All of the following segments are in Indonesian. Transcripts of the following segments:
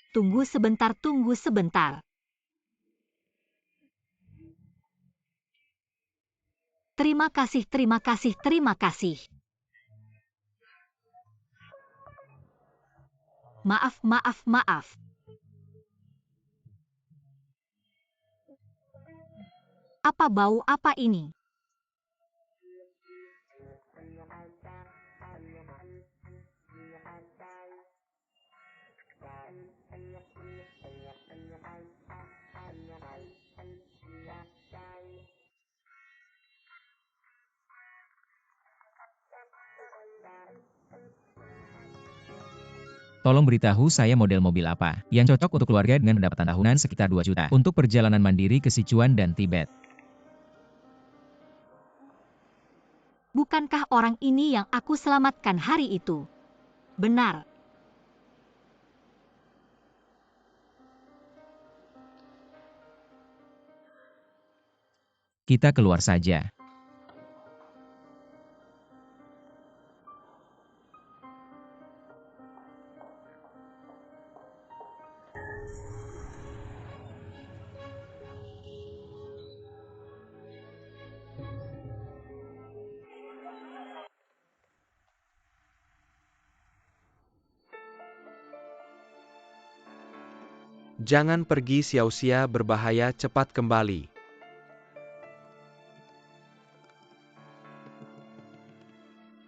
Tunggu sebentar, tunggu sebentar. Terima kasih, terima kasih, terima kasih. Maaf, maaf, maaf. Apa bau apa ini? Tolong beritahu saya model mobil apa yang cocok untuk keluarga dengan pendapatan tahunan sekitar 2 juta untuk perjalanan mandiri ke Sichuan dan Tibet. Bukankah orang ini yang aku selamatkan hari itu? Benar. Kita keluar saja. Jangan pergi sia-sia, berbahaya, cepat kembali.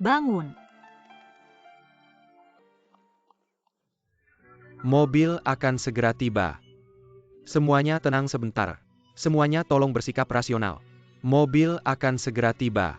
Bangun. Mobil akan segera tiba. Semuanya tenang sebentar. Semuanya tolong bersikap rasional. Mobil akan segera tiba.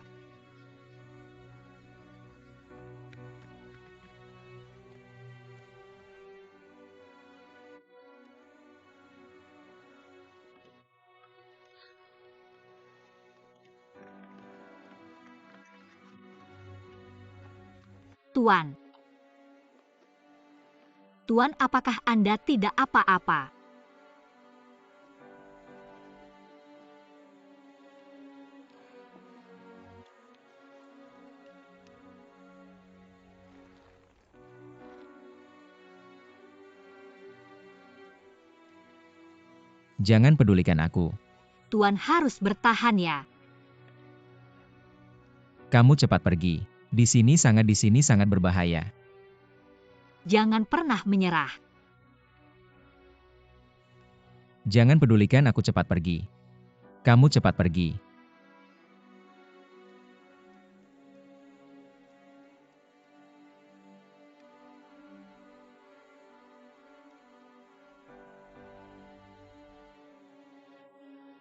Tuan. Tuan, apakah Anda tidak apa-apa? Jangan pedulikan aku. Tuan harus bertahan ya. Kamu cepat pergi. Di sini sangat berbahaya. Jangan pernah menyerah. Jangan pedulikan aku, cepat pergi. Kamu cepat pergi.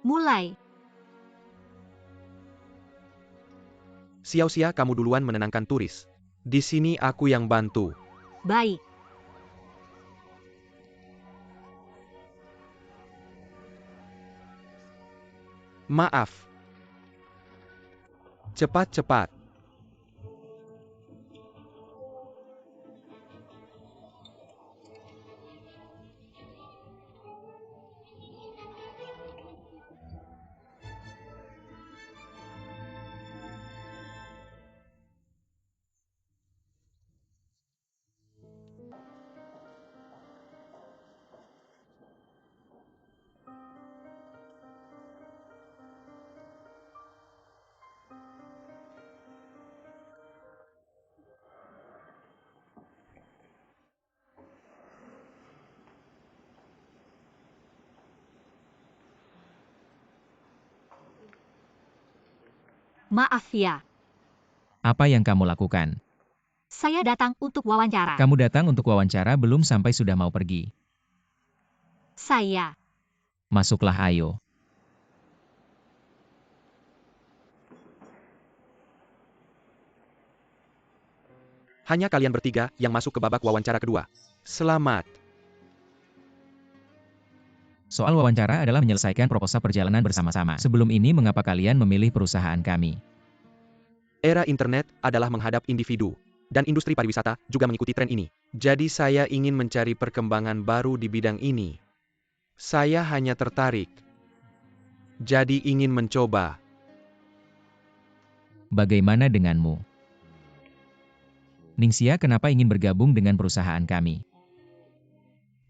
Mulai. Sia-sia kamu duluan menenangkan turis. Di sini aku yang bantu. Baik. Maaf. Cepat-cepat. Maaf ya. Apa yang kamu lakukan? Saya datang untuk wawancara. Kamu datang untuk wawancara belum sampai sudah mau pergi. Saya. Masuklah, ayo. Hanya kalian bertiga yang masuk ke babak wawancara kedua. Selamat. Soal wawancara adalah menyelesaikan proposal perjalanan bersama-sama. Sebelum ini, mengapa kalian memilih perusahaan kami? Era internet adalah menghadap individu, dan industri pariwisata juga mengikuti tren ini. Jadi saya ingin mencari perkembangan baru di bidang ini. Saya hanya tertarik. Jadi ingin mencoba. Bagaimana denganmu? Ningxia, kenapa ingin bergabung dengan perusahaan kami?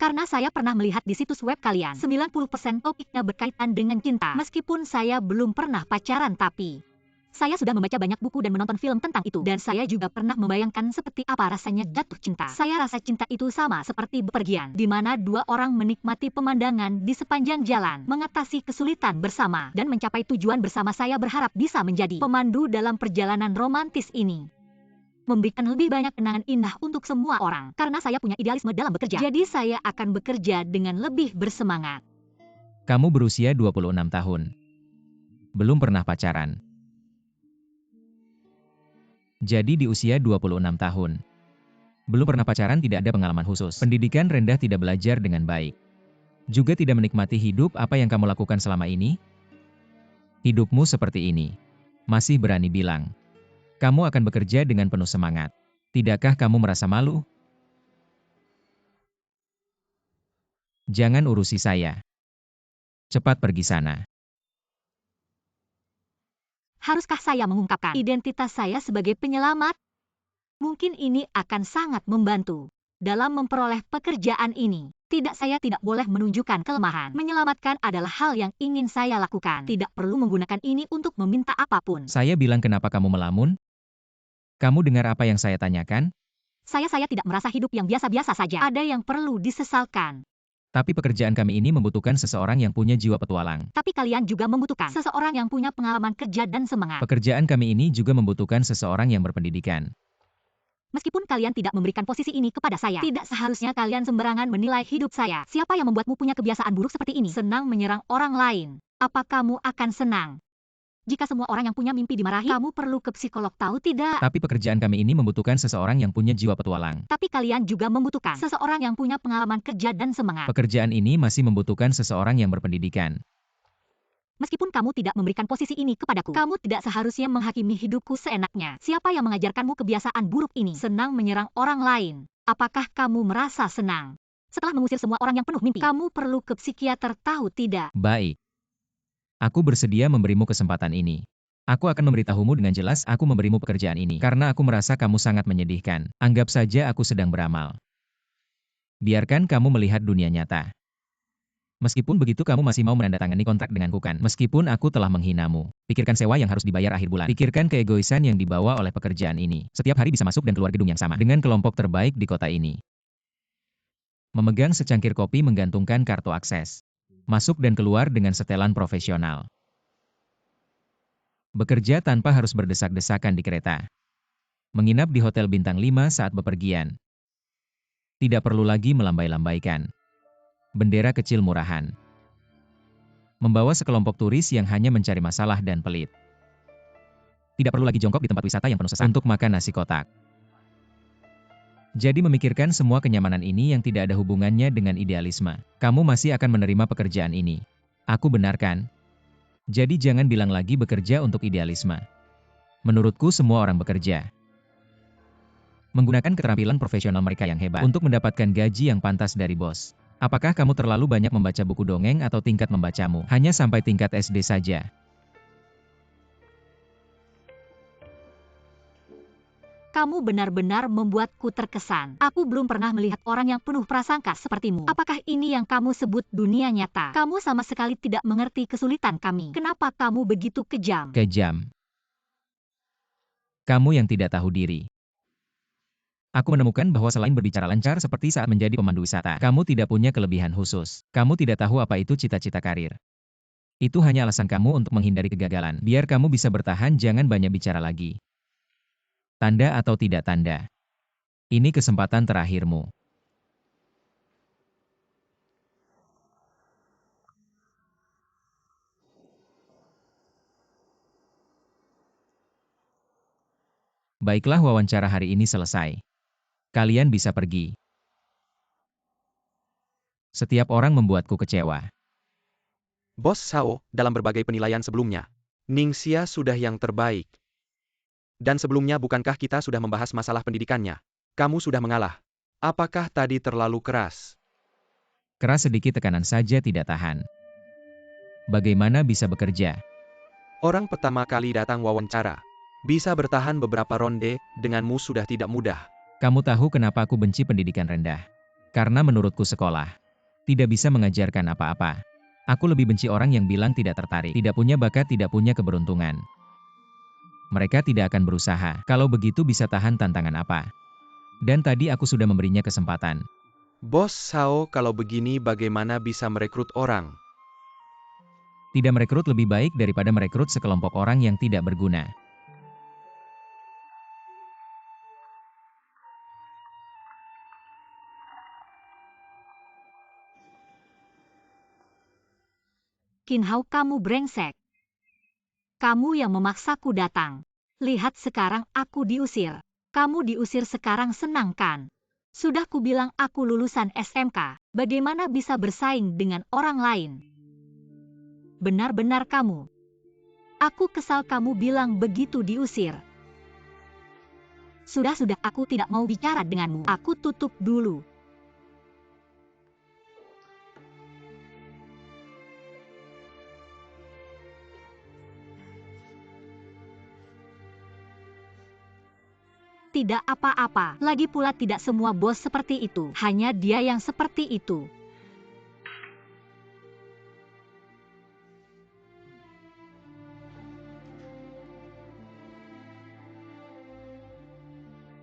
Karena saya pernah melihat di situs web kalian, 90% topiknya berkaitan dengan cinta. Meskipun saya belum pernah pacaran tapi saya sudah membaca banyak buku dan menonton film tentang itu. Dan saya juga pernah membayangkan seperti apa rasanya jatuh cinta. Saya rasa cinta itu sama seperti bepergian, di mana dua orang menikmati pemandangan di sepanjang jalan, mengatasi kesulitan bersama, dan mencapai tujuan bersama. Saya berharap bisa menjadi pemandu dalam perjalanan romantis ini. Memberikan lebih banyak kenangan indah untuk semua orang. Karena saya punya idealisme dalam bekerja, jadi saya akan bekerja dengan lebih bersemangat. Kamu berusia 26 tahun. Belum pernah pacaran. Jadi di usia 26 tahun. Belum pernah pacaran, tidak ada pengalaman khusus. Pendidikan rendah, tidak belajar dengan baik. Juga tidak menikmati hidup. Apa yang kamu lakukan selama ini? Hidupmu seperti ini. Masih berani bilang kamu akan bekerja dengan penuh semangat. Tidakkah kamu merasa malu? Jangan urusi saya. Cepat pergi sana. Haruskah saya mengungkapkan identitas saya sebagai penyelamat? Mungkin ini akan sangat membantu dalam memperoleh pekerjaan ini. Saya tidak boleh menunjukkan kelemahan. Menyelamatkan adalah hal yang ingin saya lakukan. Tidak perlu menggunakan ini untuk meminta apapun. Saya bilang kenapa kamu melamun? Kamu dengar apa yang saya tanyakan? Saya tidak merasa hidup yang biasa-biasa saja. Ada yang perlu disesalkan. Tapi pekerjaan kami ini membutuhkan seseorang yang punya jiwa petualang. Tapi kalian juga membutuhkan seseorang yang punya pengalaman kerja dan semangat. Pekerjaan kami ini juga membutuhkan seseorang yang berpendidikan. Meskipun kalian tidak memberikan posisi ini kepada saya, tidak seharusnya kalian sembarangan menilai hidup saya. Siapa yang membuatmu punya kebiasaan buruk seperti ini? Senang menyerang orang lain. Apa kamu akan senang jika semua orang yang punya mimpi dimarahi? Kamu perlu ke psikolog, tahu tidak? Tapi pekerjaan kami ini membutuhkan seseorang yang punya jiwa petualang. Tapi kalian juga membutuhkan seseorang yang punya pengalaman kerja dan semangat. Pekerjaan ini masih membutuhkan seseorang yang berpendidikan. Meskipun kamu tidak memberikan posisi ini kepadaku, kamu tidak seharusnya menghakimi hidupku seenaknya. Siapa yang mengajarkanmu kebiasaan buruk ini? Senang menyerang orang lain. Apakah kamu merasa senang setelah mengusir semua orang yang penuh mimpi? Kamu perlu ke psikiater, tahu tidak? Baik. Aku bersedia memberimu kesempatan ini. Aku akan memberitahumu dengan jelas. Aku memberimu pekerjaan ini karena aku merasa kamu sangat menyedihkan. Anggap saja aku sedang beramal. Biarkan kamu melihat dunia nyata. Meskipun begitu, kamu masih mau menandatangani kontrak denganku kan? Meskipun aku telah menghinamu. Pikirkan sewa yang harus dibayar akhir bulan. Pikirkan keegoisan yang dibawa oleh pekerjaan ini. Setiap hari bisa masuk dan keluar gedung yang sama dengan kelompok terbaik di kota ini. Memegang secangkir kopi, menggantungkan kartu akses. Masuk dan keluar dengan setelan profesional. Bekerja tanpa harus berdesak-desakan di kereta. Menginap di hotel bintang 5 saat bepergian. Tidak perlu lagi melambai-lambaikan bendera kecil murahan. Membawa sekelompok turis yang hanya mencari masalah dan pelit. Tidak perlu lagi jongkok di tempat wisata yang penuh sesak untuk makan nasi kotak. Jadi memikirkan semua kenyamanan ini yang tidak ada hubungannya dengan idealisme. Kamu masih akan menerima pekerjaan ini. Aku benar kan? Jadi jangan bilang lagi bekerja untuk idealisme. Menurutku semua orang bekerja menggunakan keterampilan profesional mereka yang hebat untuk mendapatkan gaji yang pantas dari bos. Apakah kamu terlalu banyak membaca buku dongeng atau tingkat membacamu hanya sampai tingkat SD saja? Kamu benar-benar membuatku terkesan. Aku belum pernah melihat orang yang penuh prasangka sepertimu. Apakah ini yang kamu sebut dunia nyata? Kamu sama sekali tidak mengerti kesulitan kami. Kenapa kamu begitu kejam? Kejam. Kamu yang tidak tahu diri. Aku menemukan bahwa selain berbicara lancar seperti saat menjadi pemandu wisata, kamu tidak punya kelebihan khusus. Kamu tidak tahu apa itu cita-cita karir. Itu hanya alasan kamu untuk menghindari kegagalan. Biar kamu bisa bertahan, jangan banyak bicara lagi. Tanda atau tidak tanda. Ini kesempatan terakhirmu. Baiklah, wawancara hari ini selesai. Kalian bisa pergi. Setiap orang membuatku kecewa. Bos Sao, dalam berbagai penilaian sebelumnya, Ningxia sudah yang terbaik. Dan sebelumnya bukankah kita sudah membahas masalah pendidikannya? Kamu sudah mengalah. Apakah tadi terlalu keras? Keras sedikit, tekanan saja tidak tahan. Bagaimana bisa bekerja? Orang pertama kali datang wawancara. Bisa bertahan beberapa ronde, denganmu sudah tidak mudah. Kamu tahu kenapa aku benci pendidikan rendah? Karena menurutku sekolah tidak bisa mengajarkan apa-apa. Aku lebih benci orang yang bilang tidak tertarik, tidak punya bakat, tidak punya keberuntungan. Mereka tidak akan berusaha. Kalau begitu bisa tahan tantangan apa? Dan tadi aku sudah memberinya kesempatan. Bos Sao, kalau begini bagaimana bisa merekrut orang? Tidak merekrut lebih baik daripada merekrut sekelompok orang yang tidak berguna. Qin Hao, kamu brengsek. Kamu yang memaksaku datang. Lihat sekarang aku diusir. Kamu diusir sekarang, senang kan? Sudah kubilang aku lulusan SMK. Bagaimana bisa bersaing dengan orang lain? Benar-benar kamu. Aku kesal kamu bilang begitu diusir. Sudah, aku tidak mau bicara denganmu. Aku tutup dulu. Tidak apa-apa. Lagi pula tidak semua bos seperti itu. Hanya dia yang seperti itu.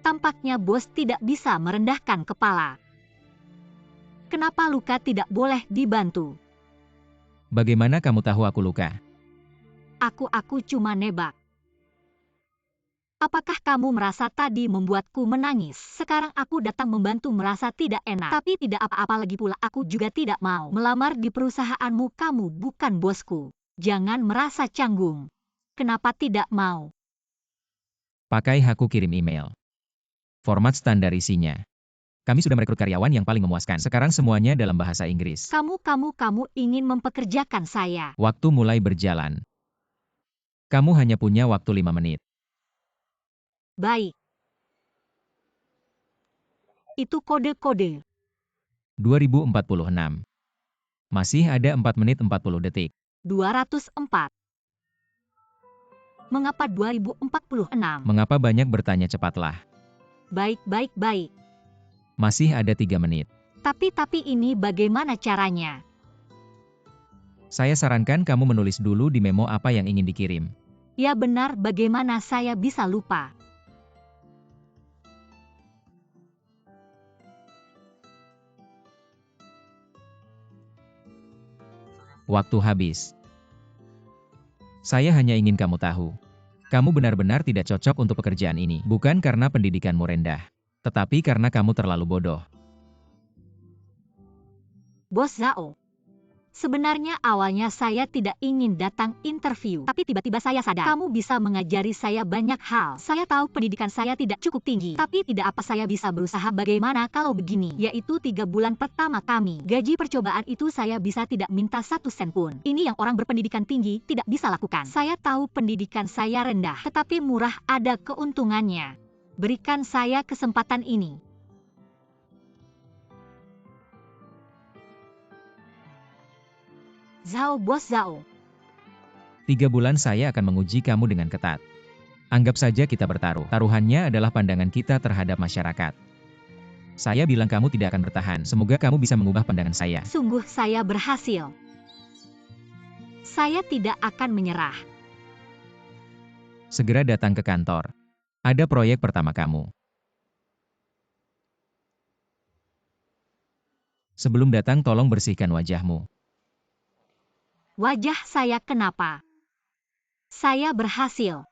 Tampaknya bos tidak bisa merendahkan kepala. Kenapa luka tidak boleh dibantu? Bagaimana kamu tahu aku luka? Aku cuma nebak. Apakah kamu merasa tadi membuatku menangis? Sekarang aku datang membantu merasa tidak enak. Tapi tidak apa-apa, lagi pula aku juga tidak mau melamar di perusahaanmu. Kamu bukan bosku. Jangan merasa canggung. Kenapa tidak mau? Pakai Haku kirim email. Format standar isinya. Kami sudah merekrut karyawan yang paling memuaskan. Sekarang semuanya dalam bahasa Inggris. Kamu ingin mempekerjakan saya. Waktu mulai berjalan. Kamu hanya punya waktu 5 menit. Baik. Itu kode-kode. 2046. Masih ada 4 menit 40 detik. 204. Mengapa 2046? Mengapa banyak bertanya, cepatlah. Baik. Masih ada 3 menit. Tapi ini bagaimana caranya? Saya sarankan kamu menulis dulu di memo apa yang ingin dikirim. Ya benar, bagaimana saya bisa lupa? Waktu habis. Saya hanya ingin kamu tahu. Kamu benar-benar tidak cocok untuk pekerjaan ini. Bukan karena pendidikanmu rendah, tetapi karena kamu terlalu bodoh. Bos Zhao. Sebenarnya awalnya saya tidak ingin datang interview. Tapi tiba-tiba saya sadar. Kamu bisa mengajari saya banyak hal. Saya tahu pendidikan saya tidak cukup tinggi. Tapi tidak apa, saya bisa berusaha. Bagaimana kalau begini? Yaitu 3 bulan pertama kami. Gaji percobaan itu saya bisa tidak minta 1 sen pun. Ini yang orang berpendidikan tinggi tidak bisa lakukan. Saya tahu pendidikan saya rendah. Tetapi murah, ada keuntungannya. Berikan saya kesempatan ini. Zhao, Bos Zhao. 3 bulan saya akan menguji kamu dengan ketat. Anggap saja kita bertaruh. Taruhannya adalah pandangan kita terhadap masyarakat. Saya bilang kamu tidak akan bertahan. Semoga kamu bisa mengubah pandangan saya. Sungguh saya berhasil. Saya tidak akan menyerah. Segera datang ke kantor. Ada proyek pertama kamu. Sebelum datang tolong bersihkan wajahmu. Wajah saya kenapa? Saya berhasil.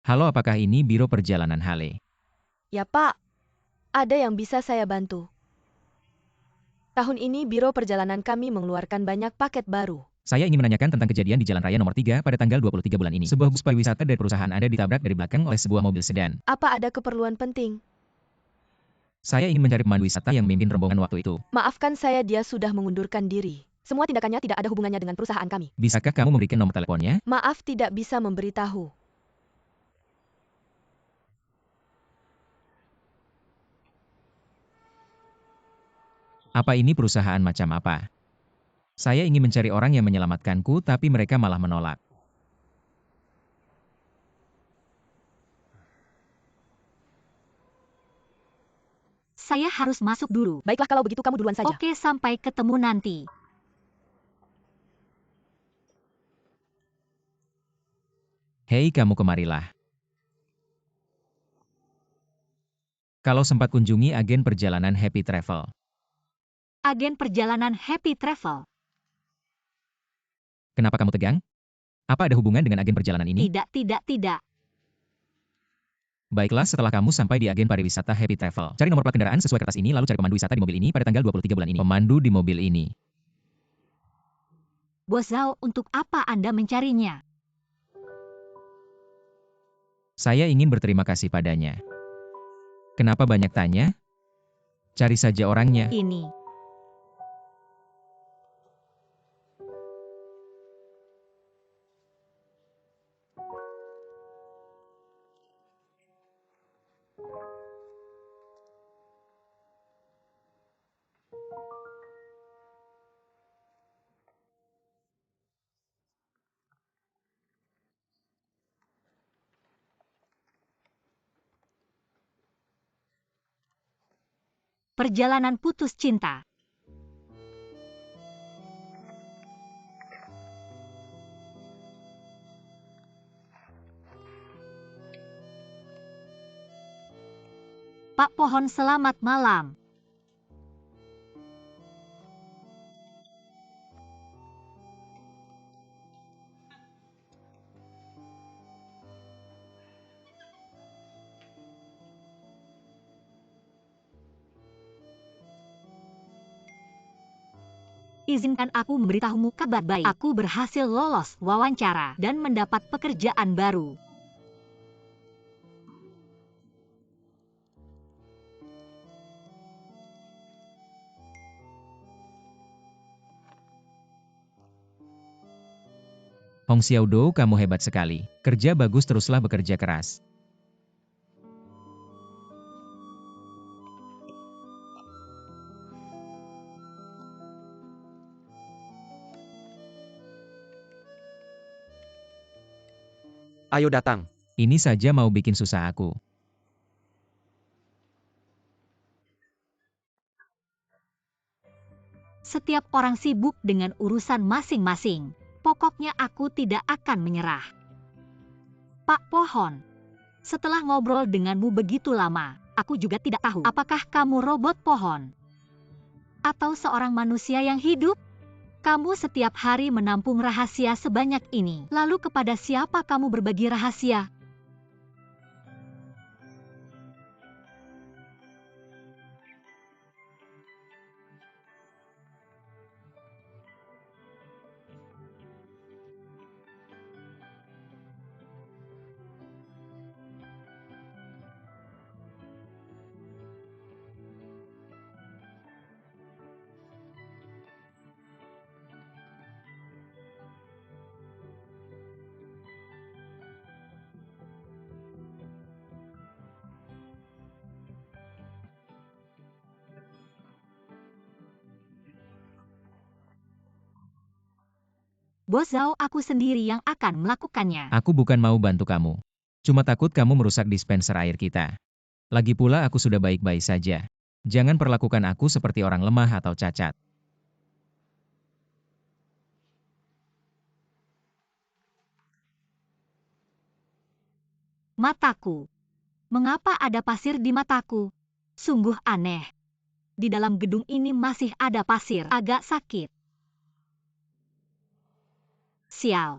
Halo, apakah ini Biro Perjalanan Hale? Ya Pak, ada yang bisa saya bantu. Tahun ini Biro Perjalanan kami mengeluarkan banyak paket baru. Saya ingin menanyakan tentang kejadian di Jalan Raya nomor 3 pada tanggal 23 bulan ini. Sebuah bus pariwisata dari perusahaan Anda ditabrak dari belakang oleh sebuah mobil sedan. Apa ada keperluan penting? Saya ingin mencari pemandu wisata yang memimpin rombongan waktu itu. Maafkan saya, dia sudah mengundurkan diri. Semua tindakannya tidak ada hubungannya dengan perusahaan kami. Bisakah kamu memberikan nomor teleponnya? Maaf, tidak bisa memberitahu. Apa ini perusahaan macam apa? Saya ingin mencari orang yang menyelamatkanku, tapi mereka malah menolak. Saya harus masuk dulu. Baiklah kalau begitu kamu duluan saja. Oke, sampai ketemu nanti. Hei kamu kemarilah. Kalau sempat kunjungi agen perjalanan Happy Travel. Agen perjalanan Happy Travel. Kenapa kamu tegang? Apa ada hubungan dengan agen perjalanan ini? Tidak. Baiklah, setelah kamu sampai di agen pariwisata Happy Travel, cari nomor plat kendaraan sesuai kertas ini lalu cari pemandu wisata di mobil ini pada tanggal 23 bulan ini. Pemandu di mobil ini. Bos Zhao, untuk apa Anda mencarinya? Saya ingin berterima kasih padanya. Kenapa banyak tanya? Cari saja orangnya. Ini. Perjalanan putus cinta. Pak Pohon, selamat malam. Izinkan aku memberitahumu kabar baik. Aku berhasil lolos wawancara dan mendapat pekerjaan baru. Hong Xiaodo, kamu hebat sekali. Kerja bagus, teruslah bekerja keras. Ayo datang. Ini saja mau bikin susah aku. Setiap orang sibuk dengan urusan masing-masing. Pokoknya aku tidak akan menyerah. Pak Pohon, setelah ngobrol denganmu begitu lama, aku juga tidak tahu apakah kamu robot pohon atau seorang manusia yang hidup. Kamu setiap hari menampung rahasia sebanyak ini. Lalu kepada siapa kamu berbagi rahasia? Bos Zhao, aku sendiri yang akan melakukannya. Aku bukan mau bantu kamu. Cuma takut kamu merusak dispenser air kita. Lagi pula aku sudah baik-baik saja. Jangan perlakukan aku seperti orang lemah atau cacat. Mataku. Mengapa ada pasir di mataku? Sungguh aneh. Di dalam gedung ini masih ada pasir. Agak sakit. Sial.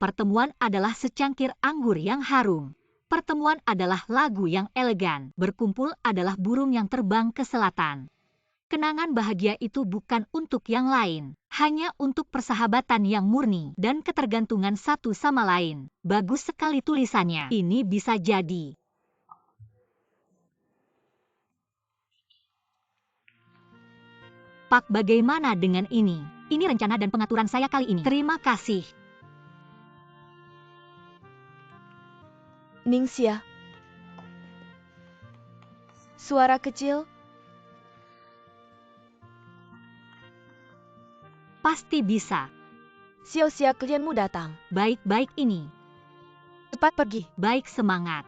Pertemuan adalah secangkir anggur yang harum. Pertemuan adalah lagu yang elegan. Berkumpul adalah burung yang terbang ke selatan. Kenangan bahagia itu bukan untuk yang lain, hanya untuk persahabatan yang murni dan ketergantungan satu sama lain. Bagus sekali tulisannya. Ini bisa jadi. Pak, bagaimana dengan ini? Ini rencana dan pengaturan saya kali ini. Terima kasih. Ningxia. Suara kecil. Pasti bisa. Xiao-xia, klienmu datang. Baik-baik ini. Cepat pergi. Baik, semangat.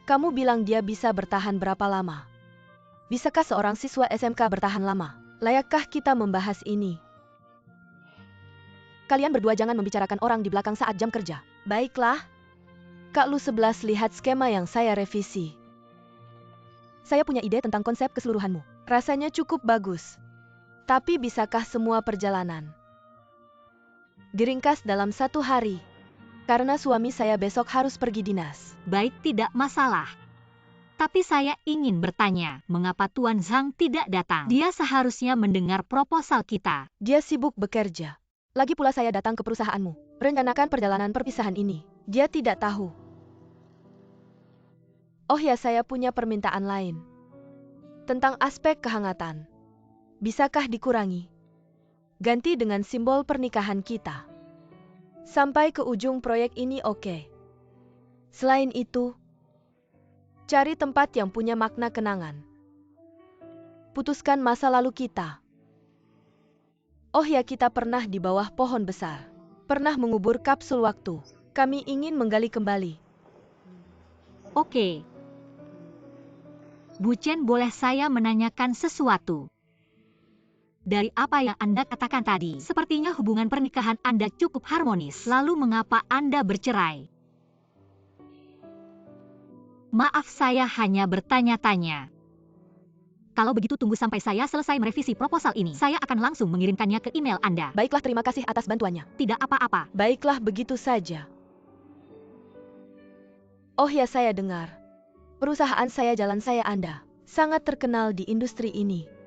Kamu bilang dia bisa bertahan berapa lama? Bisakah seorang siswa SMK bertahan lama? Layakkah kita membahas ini? Kalian berdua jangan membicarakan orang di belakang saat jam kerja. Baiklah. Kak Lu 11, lihat skema yang saya revisi. Saya punya ide tentang konsep keseluruhanmu. Rasanya cukup bagus. Tapi bisakah semua perjalanan diringkas dalam 1 hari? Karena suami saya besok harus pergi dinas. Baik, tidak masalah. Tapi saya ingin bertanya, mengapa Tuan Zhang tidak datang? Dia seharusnya mendengar proposal kita. Dia sibuk bekerja. Lagi pula saya datang ke perusahaanmu. Rencanakan perjalanan perpisahan ini. Dia tidak tahu. Oh ya, saya punya permintaan lain. Tentang aspek kehangatan. Bisakah dikurangi? Ganti dengan simbol pernikahan kita. Sampai ke ujung proyek ini, oke. Selain itu, cari tempat yang punya makna kenangan. Putuskan masa lalu kita. Oh ya, kita pernah di bawah pohon besar. Pernah mengubur kapsul waktu. Kami ingin menggali kembali. Oke. Bu Chen, boleh saya menanyakan sesuatu? Dari apa yang Anda katakan tadi, sepertinya hubungan pernikahan Anda cukup harmonis. Lalu mengapa Anda bercerai? Maaf, saya hanya bertanya-tanya. Kalau begitu tunggu sampai saya selesai merevisi proposal ini. Saya akan langsung mengirimkannya ke email Anda. Baiklah, terima kasih atas bantuannya. Tidak apa-apa. Baiklah, begitu saja. Oh ya, saya dengar. Perusahaan saya, jalan saya Anda, sangat terkenal di industri ini.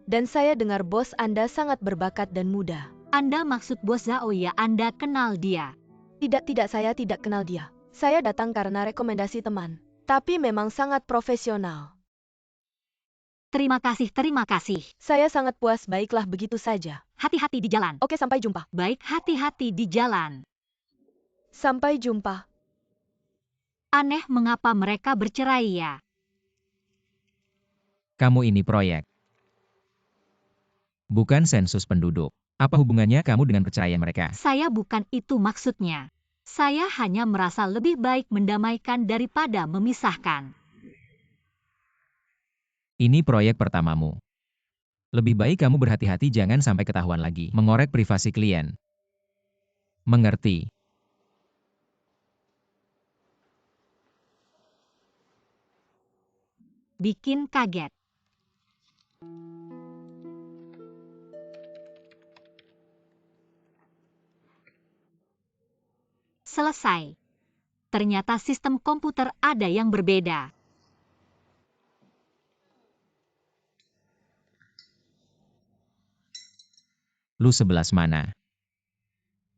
Dan saya dengar bos Anda sangat berbakat dan muda. Anda maksud bos Zhao ya? Anda kenal dia? Tidak, saya tidak kenal dia. Saya datang karena rekomendasi teman. Tapi memang sangat profesional. Terima kasih, terima kasih. Saya sangat puas, baiklah begitu saja. Hati-hati di jalan. Oke, sampai jumpa. Baik, hati-hati di jalan. Sampai jumpa. Aneh mengapa mereka bercerai ya? Kamu ini proyek. Bukan sensus penduduk. Apa hubungannya kamu dengan perceraian mereka? Saya bukan itu maksudnya. Saya hanya merasa lebih baik mendamaikan daripada memisahkan. Ini proyek pertamamu. Lebih baik kamu berhati-hati, jangan sampai ketahuan lagi mengorek privasi klien. Mengerti? Bikin kaget. Selesai. Ternyata sistem komputer ada yang berbeda. Lu 11 mana?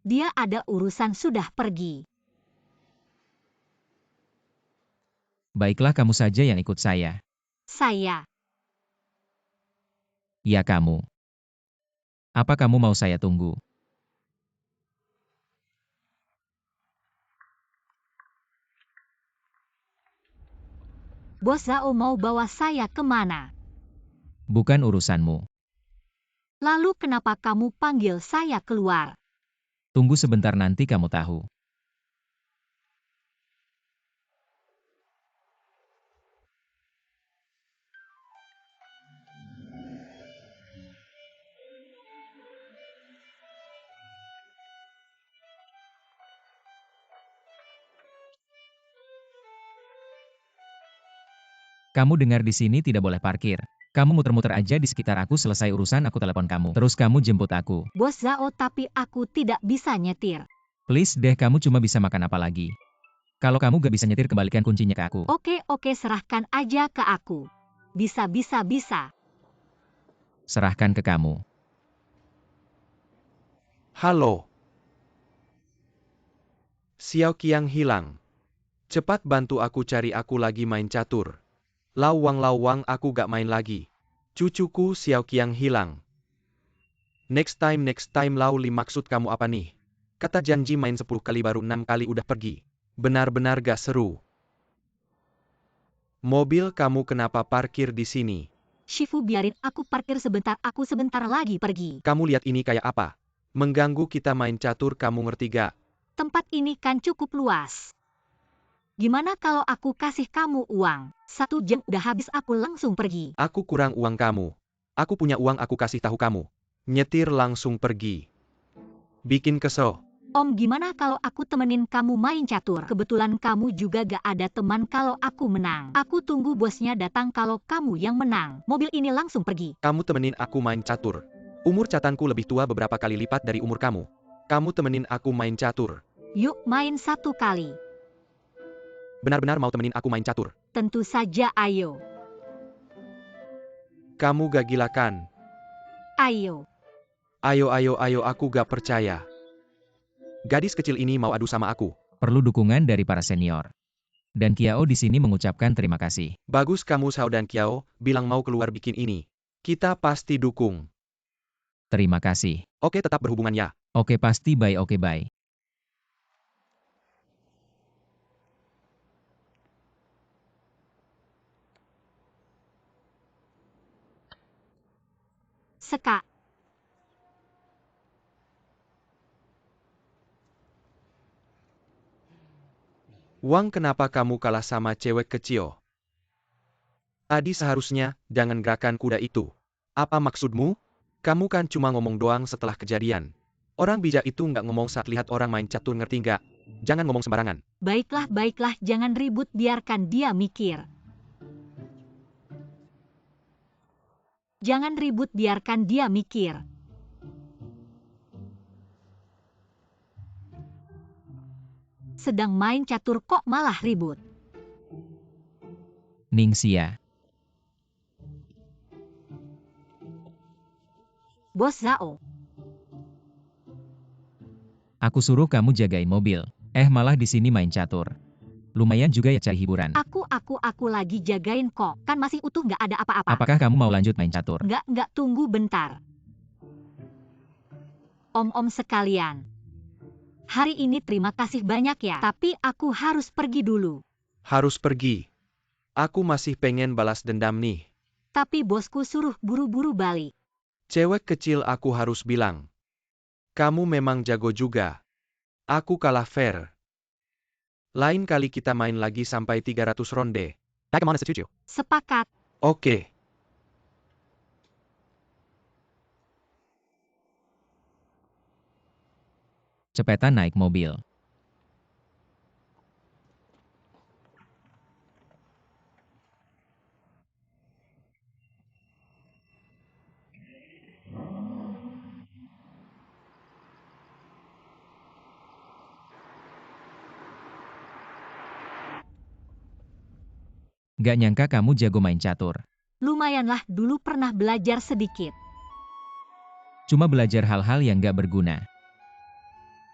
Dia ada urusan, sudah pergi. Baiklah, kamu saja yang ikut saya. Saya. Ya, kamu. Apa kamu mau saya tunggu? Bos Zhao mau bawa saya kemana? Bukan urusanmu. Lalu kenapa kamu panggil saya keluar? Tunggu sebentar, nanti kamu tahu. Kamu dengar, di sini tidak boleh parkir. Kamu muter-muter aja di sekitar aku, selesai urusan aku telepon kamu. Terus kamu jemput aku. Bos Zhao, tapi aku tidak bisa nyetir. Please deh, kamu cuma bisa makan apa lagi? Kalau kamu gak bisa nyetir, kembalikan kuncinya ke aku. Oke, serahkan aja ke aku. Bisa. Serahkan ke kamu. Halo. Xiao Qiang hilang. Cepat bantu aku cari, aku lagi main catur. Lawang aku gak main lagi. Cucuku Xiao Qiang hilang. Next time Lauli maksud kamu apa nih? Kata janji main 10 kali baru 6 kali udah pergi. Benar-benar gak seru. Mobil kamu kenapa parkir di sini? Shifu, biarin aku parkir sebentar, aku sebentar lagi pergi. Kamu lihat ini kayak apa? Mengganggu kita main catur, kamu ngerti gak? Tempat ini kan cukup luas. Gimana kalau aku kasih kamu uang? 1 jam udah habis, aku langsung pergi. Aku kurang uang kamu. Aku punya uang, aku kasih tahu kamu. Nyetir langsung pergi. Bikin kesel. Om, gimana kalau aku temenin kamu main catur? Kebetulan kamu juga gak ada teman kalau aku menang. Aku tunggu bosnya datang kalau kamu yang menang. Mobil ini langsung pergi. Kamu temenin aku main catur. Umur catanku lebih tua beberapa kali lipat dari umur kamu. Kamu temenin aku main catur. Yuk main 1 kali. Benar-benar mau temenin aku main catur? Tentu saja, ayo. Kamu gak gila kan? Ayo. Ayo, aku gak percaya. Gadis kecil ini mau adu sama aku. Perlu dukungan dari para senior. Dan Kiao di sini mengucapkan terima kasih. Bagus kamu Xiao dan Kiao, bilang mau keluar bikin ini. Kita pasti dukung. Terima kasih. Oke, tetap berhubungan ya. Oke, pasti bye. Oke, bye. Seka. Wang, kenapa kamu kalah sama cewek kecil? Tadi seharusnya jangan gerakan kuda itu. Apa maksudmu? Kamu kan cuma ngomong doang setelah kejadian. Orang bijak itu nggak ngomong saat lihat orang main catur, ngerti nggak? Jangan ngomong sembarangan. Baiklah, jangan ribut, biarkan dia mikir. Jangan ribut, biarkan dia mikir. Sedang main catur kok malah ribut. Ningxia. Bos Zhao. Aku suruh kamu jagain mobil. Malah di sini main catur. Lumayan juga ya cari hiburan. Aku lagi jagain kok. Kan masih utuh, nggak ada apa-apa. Apakah kamu mau lanjut main catur? Nggak, tunggu bentar. Om-om sekalian. Hari ini terima kasih banyak ya. Tapi aku harus pergi dulu. Harus pergi. Aku masih pengen balas dendam nih. Tapi bosku suruh buru-buru balik. Cewek kecil, aku harus bilang. Kamu memang jago juga. Aku kalah fair. Lain kali kita main lagi sampai 300 ronde. Sepakat. Oke. Cepetan naik mobil. Gak nyangka kamu jago main catur. Lumayanlah, dulu pernah belajar sedikit. Cuma belajar hal-hal yang gak berguna.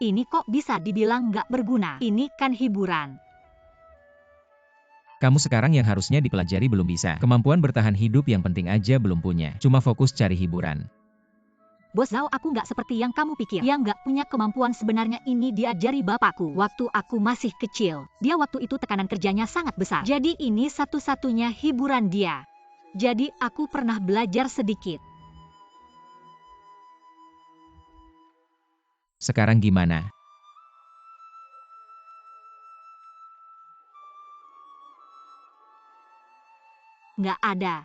Ini kok bisa dibilang gak berguna? Ini kan hiburan. Kamu sekarang yang harusnya dipelajari belum bisa. Kemampuan bertahan hidup yang penting aja belum punya. Cuma fokus cari hiburan. Bos Zhao, aku nggak seperti yang kamu pikir. Yang nggak punya kemampuan sebenarnya ini diajari bapakku. Waktu aku masih kecil, dia waktu itu tekanan kerjanya sangat besar. Jadi ini satu-satunya hiburan dia. Jadi aku pernah belajar sedikit. Sekarang gimana? Nggak ada.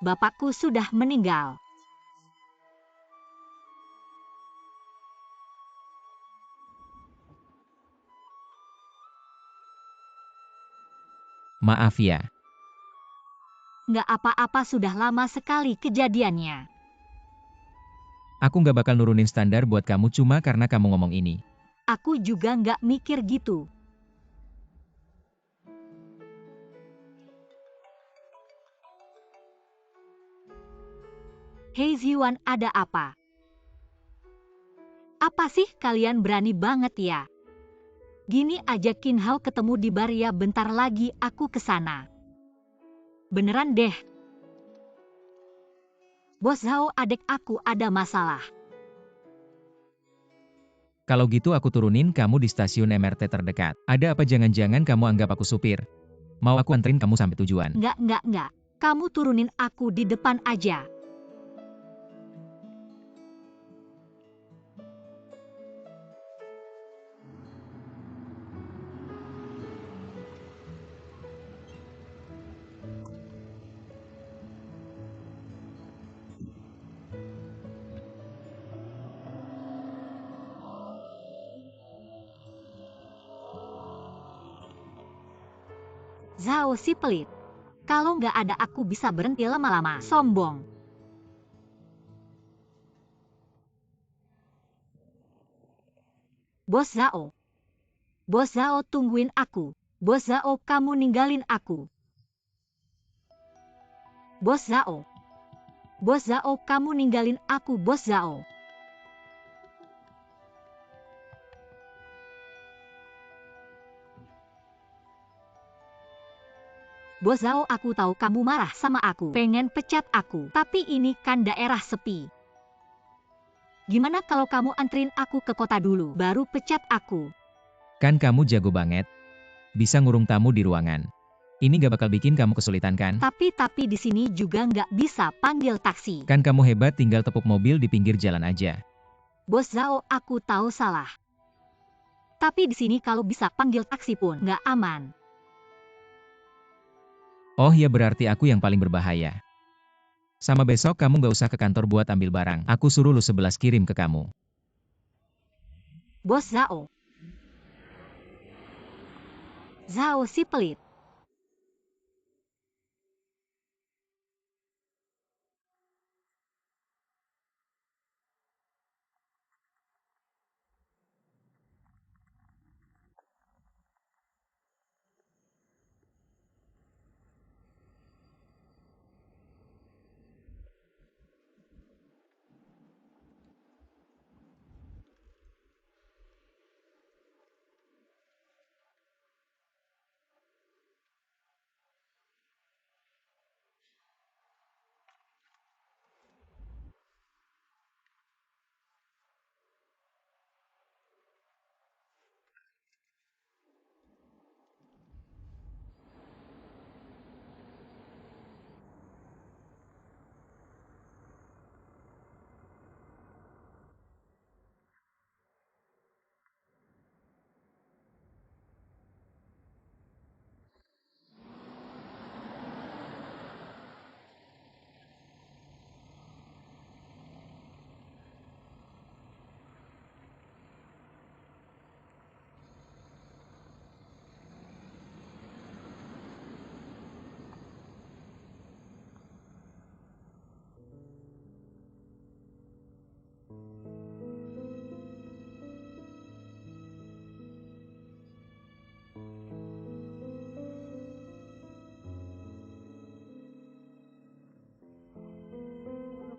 Bapakku sudah meninggal. Maaf ya. Nggak apa-apa, sudah lama sekali kejadiannya. Aku nggak bakal nurunin standar buat kamu cuma karena kamu ngomong ini. Aku juga nggak mikir gitu. Hei Ziwan, ada apa? Apa sih kalian berani banget ya? Gini aja Qin Hao ketemu di bar ya, bentar lagi aku kesana. Beneran deh. Bos Zhao, adik aku ada masalah. Kalau gitu aku turunin kamu di stasiun MRT terdekat. Ada apa jangan-jangan kamu anggap aku supir? Mau aku anterin kamu sampai tujuan? Enggak. Kamu turunin aku di depan aja. Zhao si pelit. Kalau nggak ada aku bisa berhenti lama-lama. Sombong. Bos Zhao. Bos Zhao, tungguin aku. Bos Zhao, kamu ninggalin aku. Bos Zhao. Bos Zhao, kamu ninggalin aku. Bos Zhao. Bos Zhao, aku tahu kamu marah sama aku. Pengen pecat aku. Tapi ini kan daerah sepi. Gimana kalau kamu anterin aku ke kota dulu, baru pecat aku? Kan kamu jago banget. Bisa ngurung tamu di ruangan. Ini gak bakal bikin kamu kesulitan kan? Tapi di sini juga nggak bisa panggil taksi. Kan kamu hebat, tinggal tepuk mobil di pinggir jalan aja. Bos Zhao, aku tahu salah. Tapi di sini kalau bisa panggil taksi pun nggak aman. Oh ya, berarti aku yang paling berbahaya. Sama besok kamu gak usah ke kantor buat ambil barang. Aku suruh lu 11 kirim ke kamu. Bos Zhao. Zhao si pelit.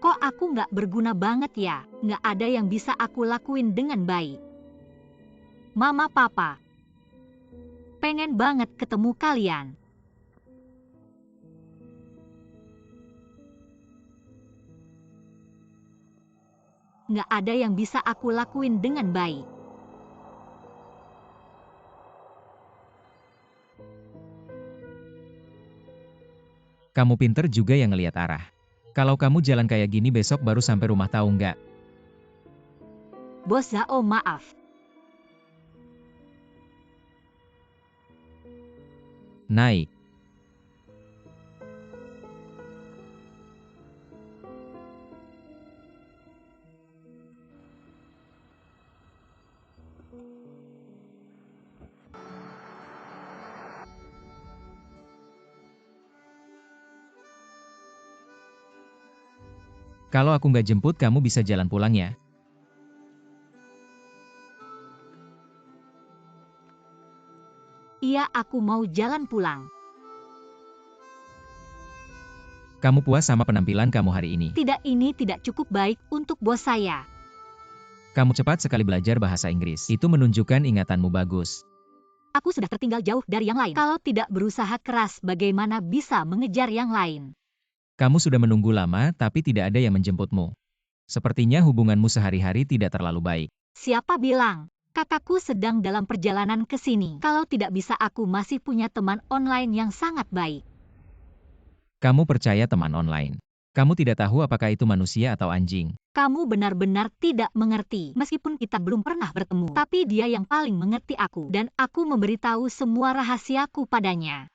Kok aku nggak berguna banget ya? Nggak ada yang bisa aku lakuin dengan baik. Mama, Papa. Pengen banget ketemu kalian. Nggak ada yang bisa aku lakuin dengan baik. Kamu pinter juga yang ngelihat arah. Kalau kamu jalan kayak gini besok baru sampai rumah, tahu nggak? Bos Zhao, maaf. Naik. Kalau aku nggak jemput, kamu bisa jalan pulang ya. Iya, aku mau jalan pulang. Kamu puas sama penampilan kamu hari ini? Tidak, ini tidak cukup baik untuk bos saya. Kamu cepat sekali belajar bahasa Inggris. Itu menunjukkan ingatanmu bagus. Aku sudah tertinggal jauh dari yang lain. Kalau tidak berusaha keras, bagaimana bisa mengejar yang lain? Kamu sudah menunggu lama tapi tidak ada yang menjemputmu. Sepertinya hubunganmu sehari-hari tidak terlalu baik. Siapa bilang? Kakakku sedang dalam perjalanan ke sini. Kalau tidak bisa, aku masih punya teman online yang sangat baik. Kamu percaya teman online. Kamu tidak tahu apakah itu manusia atau anjing. Kamu benar-benar tidak mengerti. Meskipun kita belum pernah bertemu, tapi dia yang paling mengerti aku. Dan aku memberitahu semua rahasiaku padanya.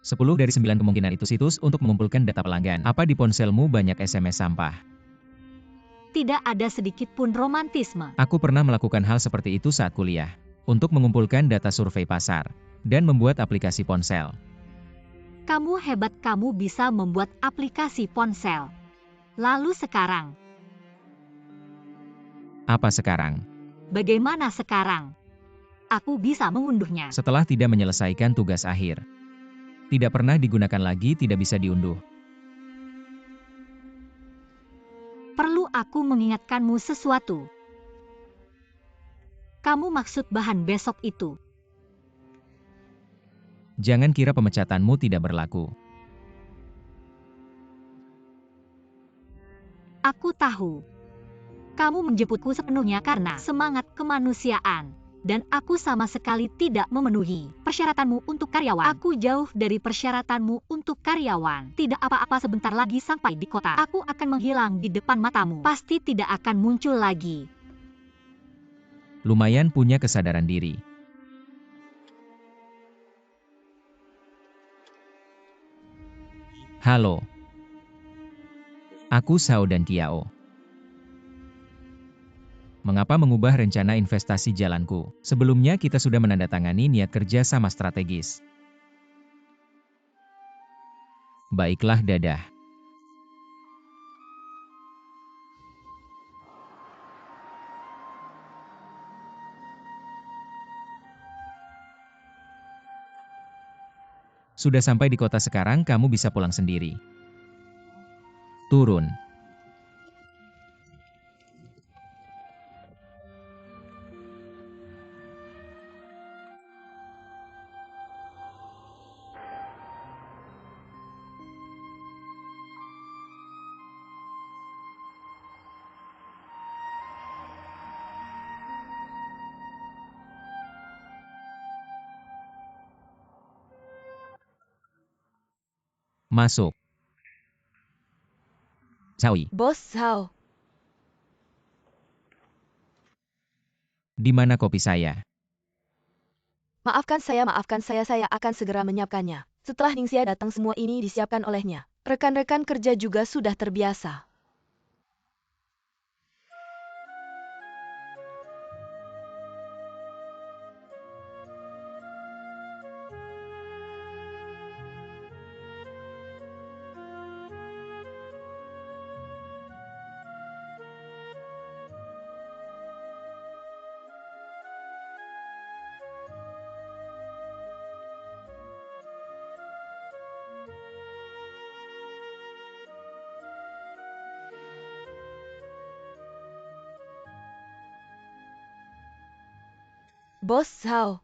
10 dari 9 kemungkinan itu situs untuk mengumpulkan data pelanggan. Apa di ponselmu banyak SMS sampah? Tidak ada sedikit pun romantisme. Aku pernah melakukan hal seperti itu saat kuliah. Untuk mengumpulkan data survei pasar. Dan membuat aplikasi ponsel. Kamu hebat, kamu bisa membuat aplikasi ponsel. Lalu sekarang? Apa sekarang? Bagaimana sekarang? Aku bisa mengunduhnya. Setelah tidak menyelesaikan tugas akhir. Tidak pernah digunakan lagi, tidak bisa diunduh. Perlu aku mengingatkanmu sesuatu? Kamu maksud bahan besok itu? Jangan kira pemecatanmu tidak berlaku. Aku tahu. Kamu menjemputku sepenuhnya karena semangat kemanusiaan. Dan aku sama sekali tidak memenuhi persyaratanmu untuk karyawan. Aku jauh dari persyaratanmu untuk karyawan. Tidak apa-apa, sebentar lagi sampai di kota. Aku akan menghilang di depan matamu. Pasti tidak akan muncul lagi. Lumayan punya kesadaran diri. Halo. Aku Sao dan Kiao. Mengapa mengubah rencana investasi jalanku? Sebelumnya kita sudah menandatangani niat kerja sama strategis. Baiklah, dadah. Sudah sampai di kota sekarang, kamu bisa pulang sendiri. Turun. Masuk. Sawi, Bos Sao, di mana kopi saya? maafkan saya akan segera menyiapkannya. Setelah Ningxia datang, semua ini disiapkan olehnya. Rekan-rekan kerja juga sudah terbiasa. Bos Sao,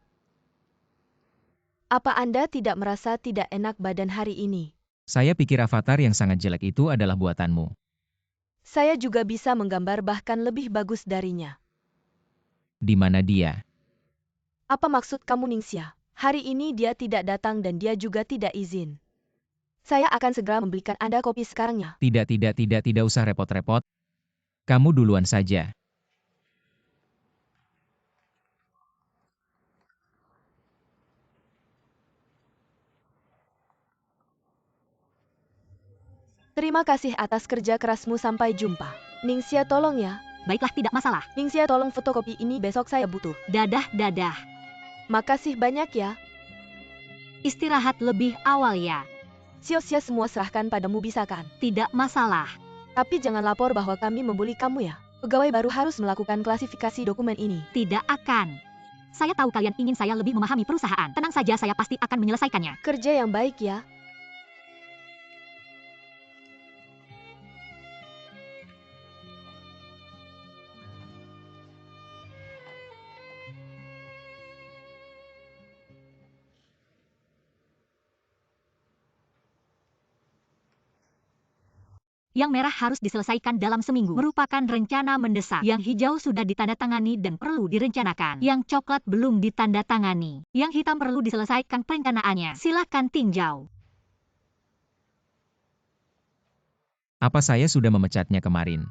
apa Anda tidak merasa tidak enak badan hari ini? Saya pikir avatar yang sangat jelek itu adalah buatanmu. Saya juga bisa menggambar bahkan lebih bagus darinya. Di mana dia? Apa maksud kamu, Ningxia? Hari ini dia tidak datang dan dia juga tidak izin. Saya akan segera membelikan Anda kopi sekarangnya. Tidak usah repot-repot. Kamu duluan saja. Terima kasih atas kerja kerasmu, sampai jumpa. Ningxia, tolong ya. Baiklah, tidak masalah. Ningxia, tolong fotokopi ini, besok saya butuh. Dadah. Makasih banyak ya. Istirahat lebih awal ya. Sia-sia semua serahkan padamu, bisa kan? Tidak masalah. Tapi jangan lapor bahwa kami membuli kamu ya. Pegawai baru harus melakukan klasifikasi dokumen ini. Tidak akan. Saya tahu kalian ingin saya lebih memahami perusahaan. Tenang saja, saya pasti akan menyelesaikannya. Kerja yang baik ya. Yang merah harus diselesaikan dalam seminggu. Merupakan rencana mendesak. Yang hijau sudah ditandatangani dan perlu direncanakan. Yang coklat belum ditandatangani. Yang hitam perlu diselesaikan perencanaannya. Silakan tinjau. Apa saya sudah memecatnya kemarin?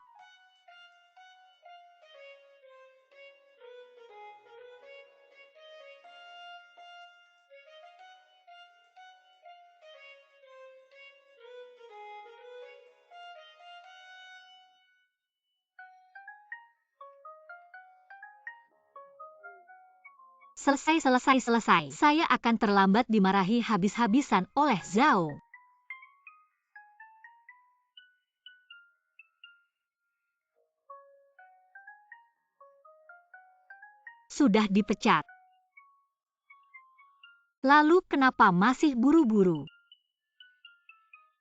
Selesai. Saya akan terlambat dimarahi habis-habisan oleh Zhao. Sudah dipecat. Lalu kenapa masih buru-buru?